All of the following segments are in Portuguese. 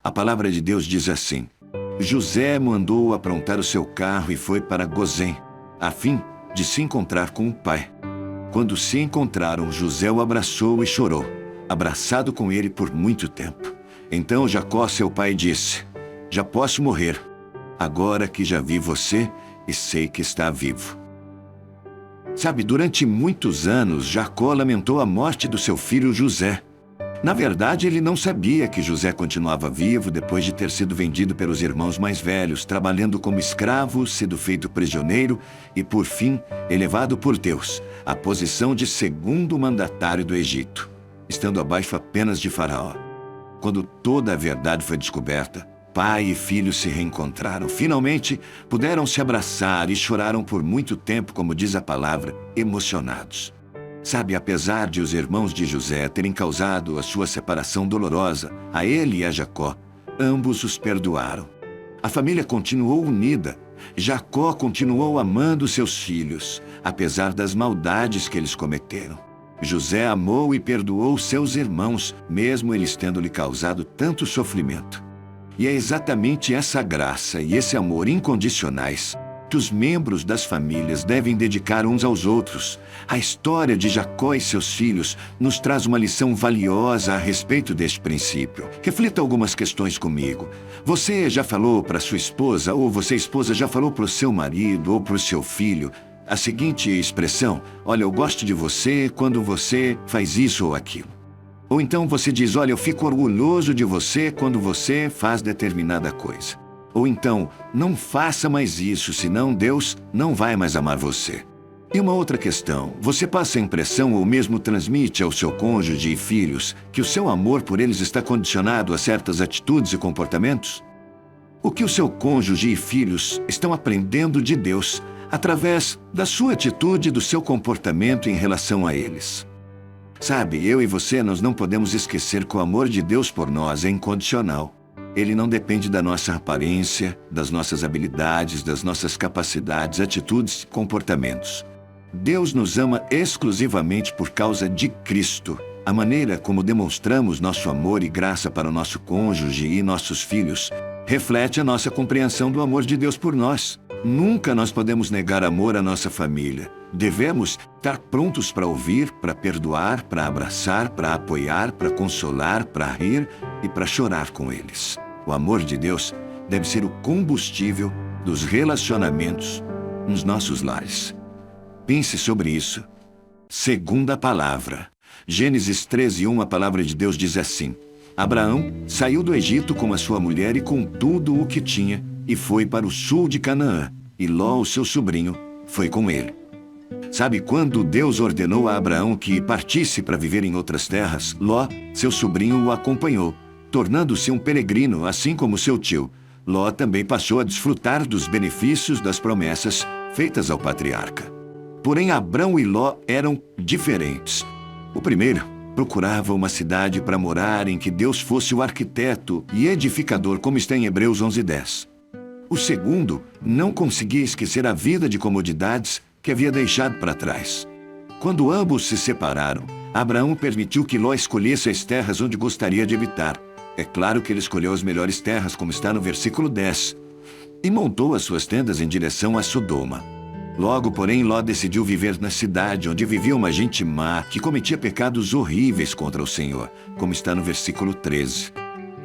A palavra de Deus diz assim: José mandou aprontar o seu carro e foi para Gozém, a fim de se encontrar com o pai. Quando se encontraram, José o abraçou e chorou, abraçado com ele por muito tempo. Então Jacó, seu pai, disse: Já posso morrer, agora que já vi você e sei que está vivo. Sabe, durante muitos anos, Jacó lamentou a morte do seu filho José. Na verdade, ele não sabia que José continuava vivo depois de ter sido vendido pelos irmãos mais velhos, trabalhando como escravo, sido feito prisioneiro e, por fim, elevado por Deus à posição de segundo mandatário do Egito, estando abaixo apenas de Faraó. Quando toda a verdade foi descoberta, pai e filho se reencontraram. Finalmente, puderam se abraçar e choraram por muito tempo, como diz a palavra, emocionados. Sabe, apesar de os irmãos de José terem causado a sua separação dolorosa, a ele e a Jacó, ambos os perdoaram. A família continuou unida. Jacó continuou amando seus filhos, apesar das maldades que eles cometeram. José amou e perdoou seus irmãos, mesmo eles tendo-lhe causado tanto sofrimento. E é exatamente essa graça e esse amor incondicionais que os membros das famílias devem dedicar uns aos outros. A história de Jacó e seus filhos nos traz uma lição valiosa a respeito deste princípio. Reflita algumas questões comigo. Você já falou para sua esposa, ou você, esposa, já falou para o seu marido ou para o seu filho a seguinte expressão: olha, eu gosto de você quando você faz isso ou aquilo. Ou então você diz: olha, eu fico orgulhoso de você quando você faz determinada coisa. Ou então, não faça mais isso, senão Deus não vai mais amar você. E uma outra questão: você passa a impressão ou mesmo transmite ao seu cônjuge e filhos que o seu amor por eles está condicionado a certas atitudes e comportamentos? O que o seu cônjuge e filhos estão aprendendo de Deus através da sua atitude e do seu comportamento em relação a eles? Sabe, eu e você, nós não podemos esquecer que o amor de Deus por nós é incondicional. Ele não depende da nossa aparência, das nossas habilidades, das nossas capacidades, atitudes e comportamentos. Deus nos ama exclusivamente por causa de Cristo. A maneira como demonstramos nosso amor e graça para o nosso cônjuge e nossos filhos reflete a nossa compreensão do amor de Deus por nós. Nunca nós podemos negar amor à nossa família. Devemos estar prontos para ouvir, para perdoar, para abraçar, para apoiar, para consolar, para rir e para chorar com eles. O amor de Deus deve ser o combustível dos relacionamentos nos nossos lares. Pense sobre isso. Segunda palavra. Gênesis 13:1, a palavra de Deus diz assim: Abraão saiu do Egito com a sua mulher e com tudo o que tinha, e foi para o sul de Canaã, e Ló, o seu sobrinho, foi com ele. Sabe, quando Deus ordenou a Abraão que partisse para viver em outras terras, Ló, seu sobrinho, o acompanhou, tornando-se um peregrino, assim como seu tio. Ló também passou a desfrutar dos benefícios das promessas feitas ao patriarca. Porém, Abrão e Ló eram diferentes. O primeiro procurava uma cidade para morar em que Deus fosse o arquiteto e edificador, como está em Hebreus 11:10. O segundo não conseguia esquecer a vida de comodidades que havia deixado para trás. Quando ambos se separaram, Abraão permitiu que Ló escolhesse as terras onde gostaria de habitar. É claro que ele escolheu as melhores terras, como está no versículo 10, e montou as suas tendas em direção a Sodoma. Logo, porém, Ló decidiu viver na cidade onde vivia uma gente má que cometia pecados horríveis contra o Senhor, como está no versículo 13.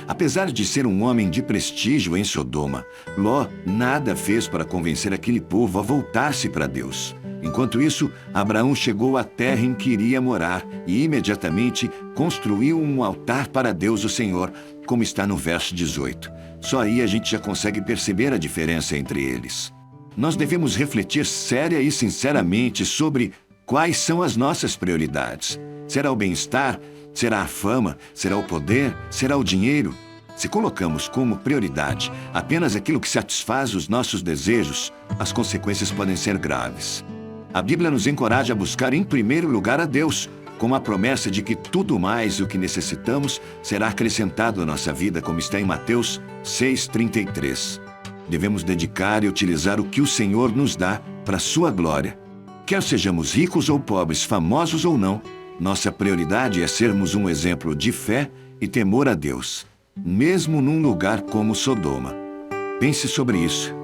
Apesar de ser um homem de prestígio em Sodoma, Ló nada fez para convencer aquele povo a voltar-se para Deus. Enquanto isso, Abraão chegou à terra em que iria morar e imediatamente construiu um altar para Deus, o Senhor, como está no verso 18. Só aí a gente já consegue perceber a diferença entre eles. Nós devemos refletir séria e sinceramente sobre quais são as nossas prioridades. Será o bem-estar? Será a fama? Será o poder? Será o dinheiro? Se colocamos como prioridade apenas aquilo que satisfaz os nossos desejos, as consequências podem ser graves. A Bíblia nos encoraja a buscar em primeiro lugar a Deus, com a promessa de que tudo mais o que necessitamos será acrescentado à nossa vida, como está em Mateus 6:33. Devemos dedicar e utilizar o que o Senhor nos dá para a sua glória. Quer sejamos ricos ou pobres, famosos ou não, nossa prioridade é sermos um exemplo de fé e temor a Deus. mesmo num lugar como Sodoma. Pense sobre isso.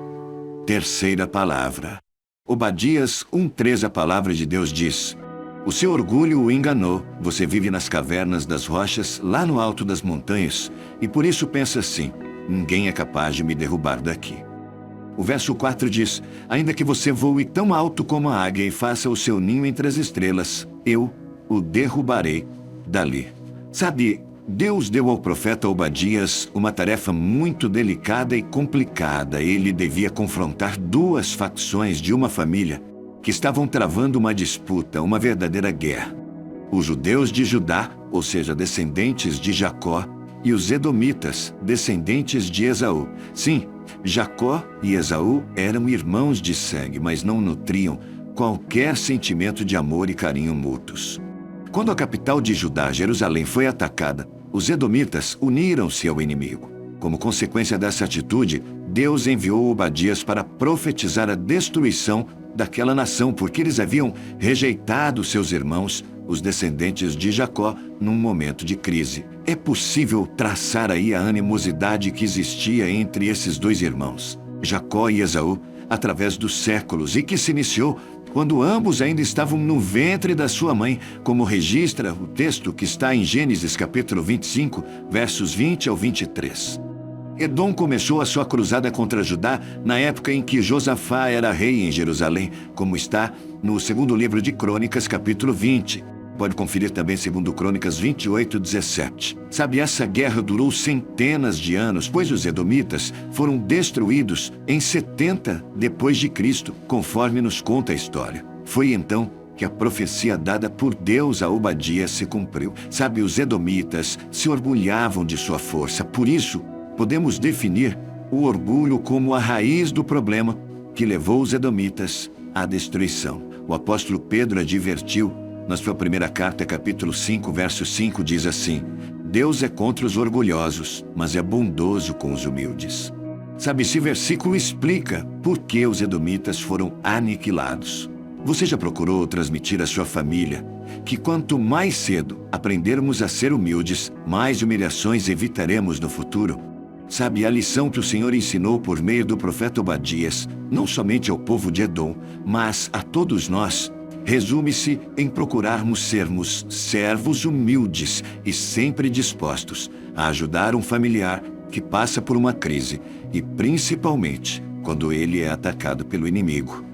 Terceira palavra. Obadias 1:3, a palavra de Deus diz: o seu orgulho o enganou, você vive nas cavernas das rochas, lá no alto das montanhas, e por isso pensa assim: ninguém é capaz de me derrubar daqui. O verso 4 diz: ainda que você voe tão alto como a águia e faça o seu ninho entre as estrelas, eu o derrubarei dali. Sabe, Deus deu ao profeta Obadias uma tarefa muito delicada e complicada. Ele devia confrontar duas facções de uma família que estavam travando uma disputa, uma verdadeira guerra. Os judeus de Judá, ou seja, descendentes de Jacó, e os edomitas, descendentes de Esaú. Sim, Jacó e Esaú eram irmãos de sangue, mas não nutriam qualquer sentimento de amor e carinho mútuos. Quando a capital de Judá, Jerusalém, foi atacada, os edomitas uniram-se ao inimigo. Como consequência dessa atitude, Deus enviou Obadias para profetizar a destruição daquela nação, porque eles haviam rejeitado seus irmãos, os descendentes de Jacó, num momento de crise. É possível traçar aí a animosidade que existia entre esses dois irmãos, Jacó e Esaú, através dos séculos, e que se iniciou quando ambos ainda estavam no ventre da sua mãe, como registra o texto que está em Gênesis capítulo 25, versos 20 ao 23. Edom começou a sua cruzada contra Judá na época em que Josafá era rei em Jerusalém, como está no segundo livro de Crônicas, capítulo 20. Pode conferir também segundo Crônicas 28, 17. Sabe, essa guerra durou centenas de anos, pois os edomitas foram destruídos em 70 depois de Cristo, conforme nos conta a história. Foi então que a profecia dada por Deus a Obadias se cumpriu. Sabe, os edomitas se orgulhavam de sua força, por isso podemos definir o orgulho como a raiz do problema que levou os edomitas à destruição. O apóstolo Pedro advertiu na sua primeira carta, capítulo 5, verso 5, diz assim: Deus é contra os orgulhosos, mas é bondoso com os humildes. Sabe, esse versículo explica por que os edomitas foram aniquilados. Você já procurou transmitir à sua família que quanto mais cedo aprendermos a ser humildes, mais humilhações evitaremos no futuro? Sabe, a lição que o Senhor ensinou por meio do profeta Obadias, não somente ao povo de Edom, mas a todos nós, resume-se em procurarmos sermos servos humildes e sempre dispostos a ajudar um familiar que passa por uma crise e principalmente quando ele é atacado pelo inimigo.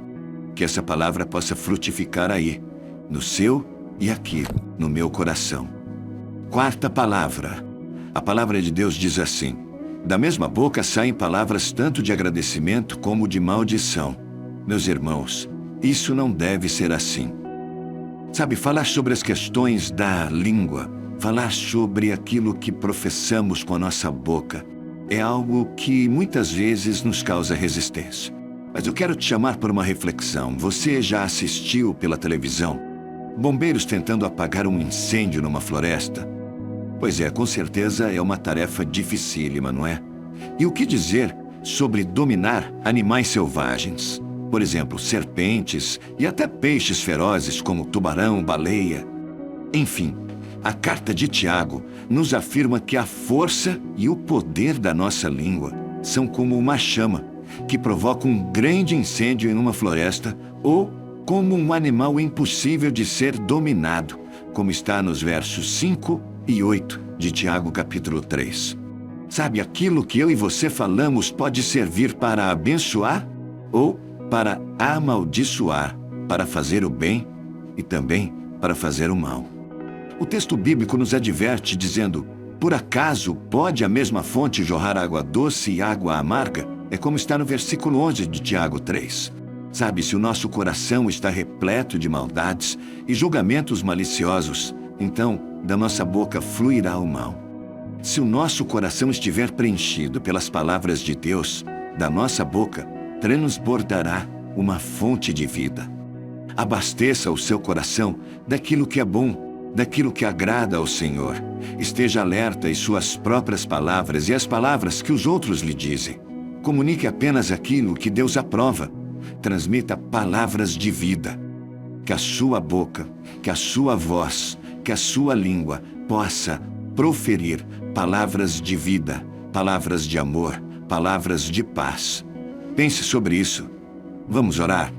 Que essa palavra possa frutificar aí, no seu e aqui, no meu coração. Quarta palavra. A palavra de Deus diz assim: da mesma boca saem palavras tanto de agradecimento como de maldição. Meus irmãos, isso não deve ser assim. Sabe, falar sobre as questões da língua, falar sobre aquilo que professamos com a nossa boca, é algo que muitas vezes nos causa resistência. Mas eu quero te chamar para uma reflexão. Você já assistiu pela televisão bombeiros tentando apagar um incêndio numa floresta? Pois é, com certeza é uma tarefa dificílima, não é? E o que dizer sobre dominar animais selvagens? Por exemplo, serpentes e até peixes ferozes como tubarão, baleia. Enfim, a carta de Tiago nos afirma que a força e o poder da nossa língua são como uma chama que provoca um grande incêndio em uma floresta ou como um animal impossível de ser dominado, como está nos versos 5 e 8 de Tiago capítulo 3. Sabe, aquilo que eu e você falamos pode servir para abençoar ou para amaldiçoar, para fazer o bem e também para fazer o mal. O texto bíblico nos adverte dizendo: por acaso pode a mesma fonte jorrar água doce e água amarga? É como está no versículo 11 de Tiago 3. Sabe, se o nosso coração está repleto de maldades e julgamentos maliciosos, então da nossa boca fluirá o mal. Se o nosso coração estiver preenchido pelas palavras de Deus, da nossa boca transbordará uma fonte de vida. Abasteça o seu coração daquilo que é bom, daquilo que agrada ao Senhor. Esteja alerta às suas próprias palavras e às palavras que os outros lhe dizem. Comunique apenas aquilo que Deus aprova. Transmita palavras de vida. Que a sua boca, que a sua voz, que a sua língua possa proferir palavras de vida, palavras de amor, palavras de paz. Pense sobre isso. Vamos orar?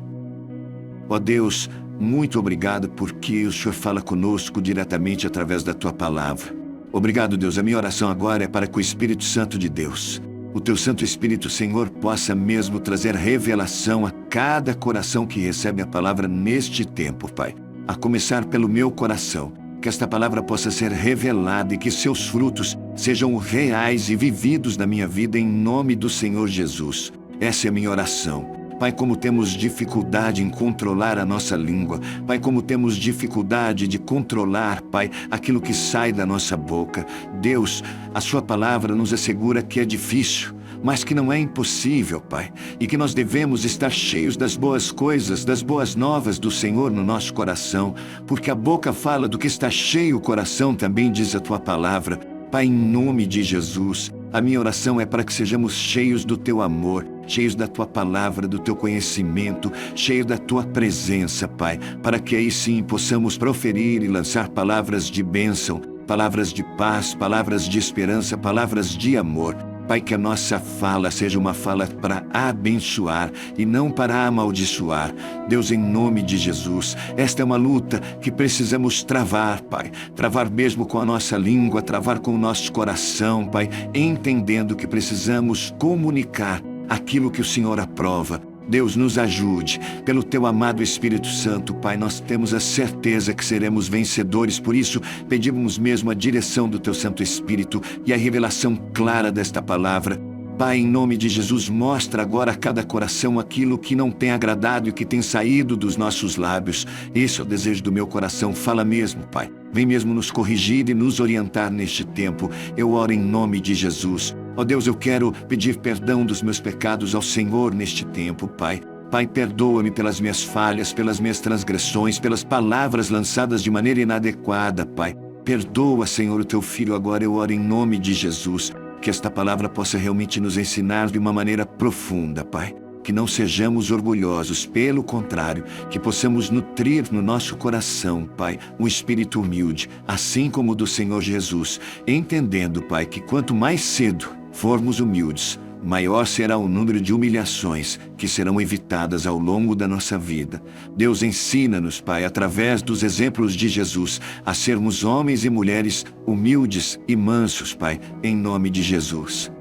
Ó Deus, muito obrigado porque o Senhor fala conosco diretamente através da Tua palavra. Obrigado, Deus. A minha oração agora é para que o Espírito Santo de Deus, o Teu Santo Espírito, Senhor, possa mesmo trazer revelação a cada coração que recebe a palavra neste tempo, Pai. A começar pelo meu coração. Que esta palavra possa ser revelada e que seus frutos sejam reais e vividos na minha vida em nome do Senhor Jesus. Essa é a minha oração. Pai, como temos dificuldade em controlar a nossa língua. Pai, como temos dificuldade de controlar, Pai, aquilo que sai da nossa boca. Deus, a Sua palavra nos assegura que é difícil, mas que não é impossível, Pai. E que nós devemos estar cheios das boas coisas, das boas novas do Senhor no nosso coração. Porque a boca fala do que está cheio o coração, também diz a Tua palavra. Pai, em nome de Jesus, a minha oração é para que sejamos cheios do Teu amor, cheios da Tua palavra, do Teu conhecimento, cheios da Tua presença, Pai, para que aí sim possamos proferir e lançar palavras de bênção, palavras de paz, palavras de esperança, palavras de amor. Pai, que a nossa fala seja uma fala para abençoar e não para amaldiçoar. Deus, em nome de Jesus, esta é uma luta que precisamos travar, Pai. Travar mesmo com a nossa língua, travar com o nosso coração, Pai, entendendo que precisamos comunicar aquilo que o Senhor aprova. Deus, nos ajude. Pelo Teu amado Espírito Santo, Pai, nós temos a certeza que seremos vencedores. Por isso, pedimos mesmo a direção do Teu Santo Espírito e a revelação clara desta palavra. Pai, em nome de Jesus, mostra agora a cada coração aquilo que não tem agradado e que tem saído dos nossos lábios. Esse é o desejo do meu coração. Fala mesmo, Pai. Vem mesmo nos corrigir e nos orientar neste tempo. Eu oro em nome de Jesus. Ó Deus, eu quero pedir perdão dos meus pecados ao Senhor neste tempo, Pai. Pai, perdoa-me pelas minhas falhas, pelas minhas transgressões, pelas palavras lançadas de maneira inadequada, Pai. Perdoa, Senhor, o Teu Filho agora. Eu oro em nome de Jesus. Que esta palavra possa realmente nos ensinar de uma maneira profunda, Pai. Que não sejamos orgulhosos, pelo contrário, que possamos nutrir no nosso coração, Pai, um espírito humilde, assim como o do Senhor Jesus, entendendo, Pai, que quanto mais cedo formos humildes, maior será o número de humilhações que serão evitadas ao longo da nossa vida. Deus, ensina-nos, Pai, através dos exemplos de Jesus, a sermos homens e mulheres humildes e mansos, Pai, em nome de Jesus.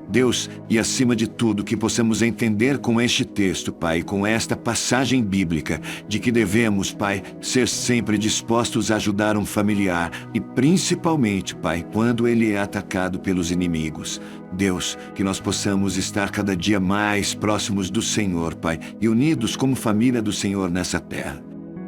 Deus, e acima de tudo, que possamos entender com este texto, Pai, com esta passagem bíblica, de que devemos, Pai, ser sempre dispostos a ajudar um familiar e principalmente, Pai, quando ele é atacado pelos inimigos. Deus, que nós possamos estar cada dia mais próximos do Senhor, Pai, e unidos como família do Senhor nessa terra.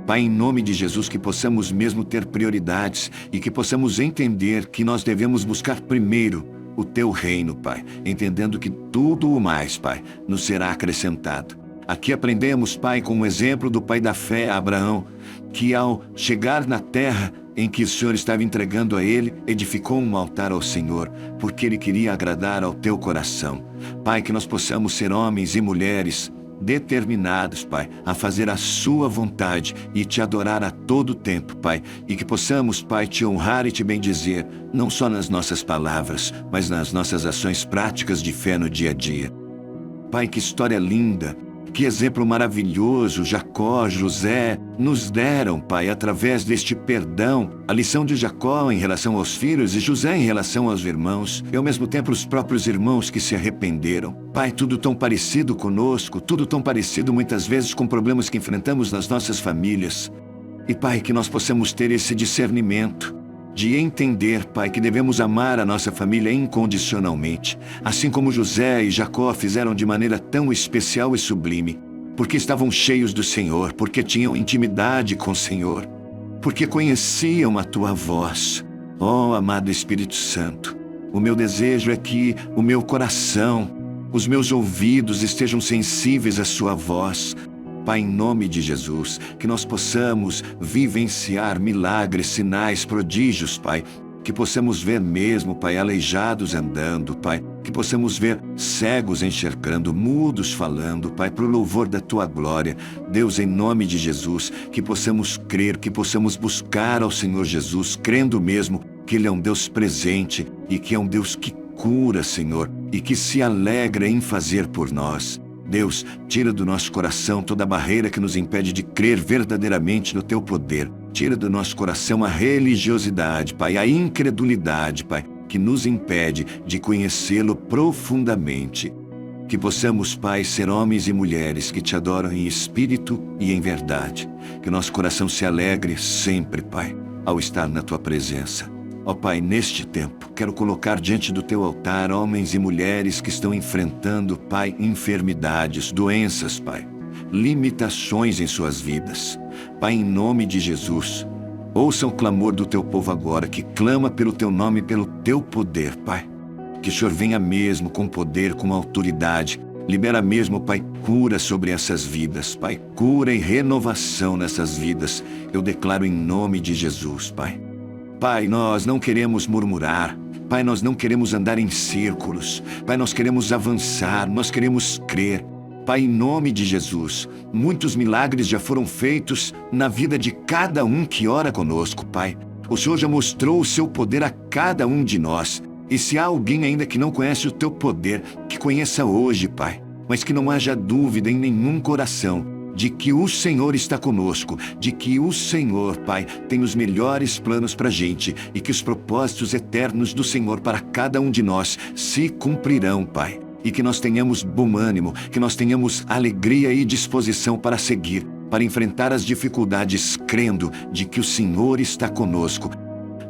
Pai, em nome de Jesus, que possamos mesmo ter prioridades e que possamos entender que nós devemos buscar primeiro o Teu reino, Pai, entendendo que tudo o mais, Pai, nos será acrescentado. Aqui aprendemos, Pai, com o exemplo do pai da fé, Abraão, que ao chegar na terra em que o Senhor estava entregando a ele, edificou um altar ao Senhor, porque ele queria agradar ao Teu coração. Pai, que nós possamos ser homens e mulheres determinados, Pai, a fazer a Sua vontade e Te adorar a todo tempo, Pai, e que possamos, Pai, Te honrar e Te bendizer, não só nas nossas palavras, mas nas nossas ações práticas de fé no dia a dia. Pai, que história linda, que exemplo maravilhoso Jacó, José nos deram, Pai, através deste perdão, a lição de Jacó em relação aos filhos e José em relação aos irmãos, e ao mesmo tempo os próprios irmãos que se arrependeram. Pai, tudo tão parecido conosco, tudo tão parecido muitas vezes com problemas que enfrentamos nas nossas famílias. E Pai, que nós possamos ter esse discernimento de entender, Pai, que devemos amar a nossa família incondicionalmente, assim como José e Jacó fizeram de maneira tão especial e sublime, porque estavam cheios do Senhor, porque tinham intimidade com o Senhor, porque conheciam a Tua voz. Ó, amado Espírito Santo, o meu desejo é que o meu coração, os meus ouvidos estejam sensíveis à Sua voz. Pai, em nome de Jesus, que nós possamos vivenciar milagres, sinais, prodígios, Pai. Que possamos ver mesmo, Pai, aleijados andando, Pai. Que possamos ver cegos enxergando, mudos falando, Pai, para o louvor da Tua glória. Deus, em nome de Jesus, que possamos crer, que possamos buscar ao Senhor Jesus, crendo mesmo que Ele é um Deus presente e que é um Deus que cura, Senhor, e que se alegra em fazer por nós. Deus, tira do nosso coração toda a barreira que nos impede de crer verdadeiramente no Teu poder. Tira do nosso coração a religiosidade, Pai, a incredulidade, Pai, que nos impede de conhecê-lo profundamente. Que possamos, Pai, ser homens e mulheres que Te adoram em espírito e em verdade. Que nosso coração se alegre sempre, Pai, ao estar na Tua presença. Ó Pai, neste tempo, quero colocar diante do Teu altar homens e mulheres que estão enfrentando, Pai, enfermidades, doenças, Pai, limitações em suas vidas. Pai, em nome de Jesus, ouça o clamor do Teu povo agora, que clama pelo Teu nome e pelo Teu poder, Pai. Que o Senhor venha mesmo com poder, com autoridade. Libera mesmo, Pai, cura sobre essas vidas, Pai. Cura e renovação nessas vidas. Eu declaro em nome de Jesus, Pai. Pai, nós não queremos murmurar. Pai, nós não queremos andar em círculos. Pai, nós queremos avançar, nós queremos crer. Pai, em nome de Jesus, muitos milagres já foram feitos na vida de cada um que ora conosco, Pai. O Senhor já mostrou o Seu poder a cada um de nós. E se há alguém ainda que não conhece o Teu poder, que conheça hoje, Pai. Mas que não haja dúvida em nenhum coração de que o Senhor está conosco, de que o Senhor, Pai, tem os melhores planos para a gente e que os propósitos eternos do Senhor para cada um de nós se cumprirão, Pai. E que nós tenhamos bom ânimo, que nós tenhamos alegria e disposição para seguir, para enfrentar as dificuldades, crendo de que o Senhor está conosco.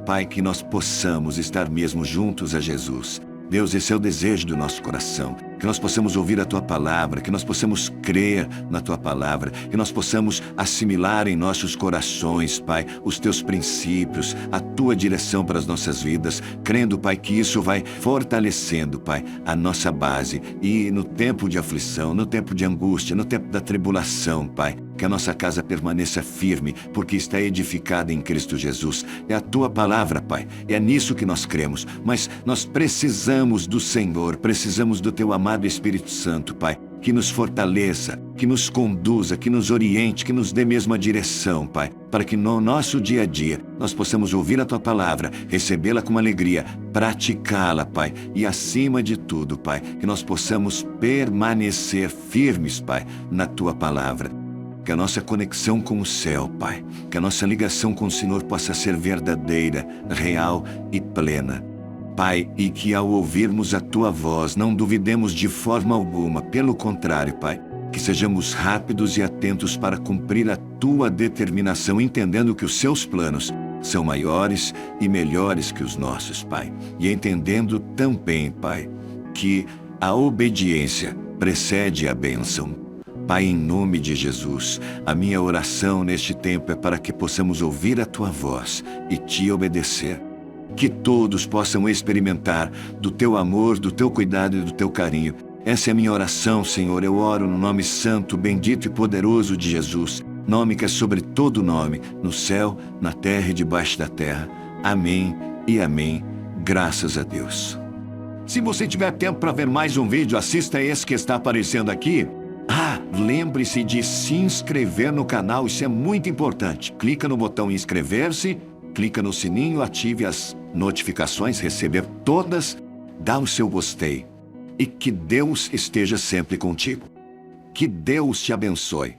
Pai, que nós possamos estar mesmo juntos a Jesus. Deus, esse é o desejo do nosso coração, que nós possamos ouvir a Tua palavra, que nós possamos crer na Tua palavra, que nós possamos assimilar em nossos corações, Pai, os Teus princípios, a Tua direção para as nossas vidas, crendo, Pai, que isso vai fortalecendo, Pai, a nossa base. E no tempo de aflição, no tempo de angústia, no tempo da tribulação, Pai, que a nossa casa permaneça firme, porque está edificada em Cristo Jesus. É a Tua palavra, Pai. É nisso que nós cremos. Mas nós precisamos do Senhor, precisamos do Teu amado Espírito Santo, Pai, que nos fortaleça, que nos conduza, que nos oriente, que nos dê mesmo a direção, Pai, para que no nosso dia a dia nós possamos ouvir a Tua palavra, recebê-la com alegria, praticá-la, Pai, e acima de tudo, Pai, que nós possamos permanecer firmes, Pai, na Tua palavra. Que a nossa conexão com o céu, Pai, que a nossa ligação com o Senhor possa ser verdadeira, real e plena. Pai, e que ao ouvirmos a Tua voz, não duvidemos de forma alguma, pelo contrário, Pai, que sejamos rápidos e atentos para cumprir a Tua determinação, entendendo que os Seus planos são maiores e melhores que os nossos, Pai. E entendendo também, Pai, que a obediência precede a bênção. Pai, em nome de Jesus, a minha oração neste tempo é para que possamos ouvir a Tua voz e Te obedecer. Que todos possam experimentar do Teu amor, do Teu cuidado e do Teu carinho. Essa é a minha oração, Senhor. Eu oro no nome santo, bendito e poderoso de Jesus. Nome que é sobre todo nome, no céu, na terra e debaixo da terra. Amém e amém. Graças a Deus. Se você tiver tempo para ver mais um vídeo, assista esse que está aparecendo aqui. Lembre-se de se inscrever no canal, isso é muito importante. Clica no botão inscrever-se, clica no sininho, ative as notificações, receber todas, dá o seu gostei. E que Deus esteja sempre contigo. Que Deus te abençoe.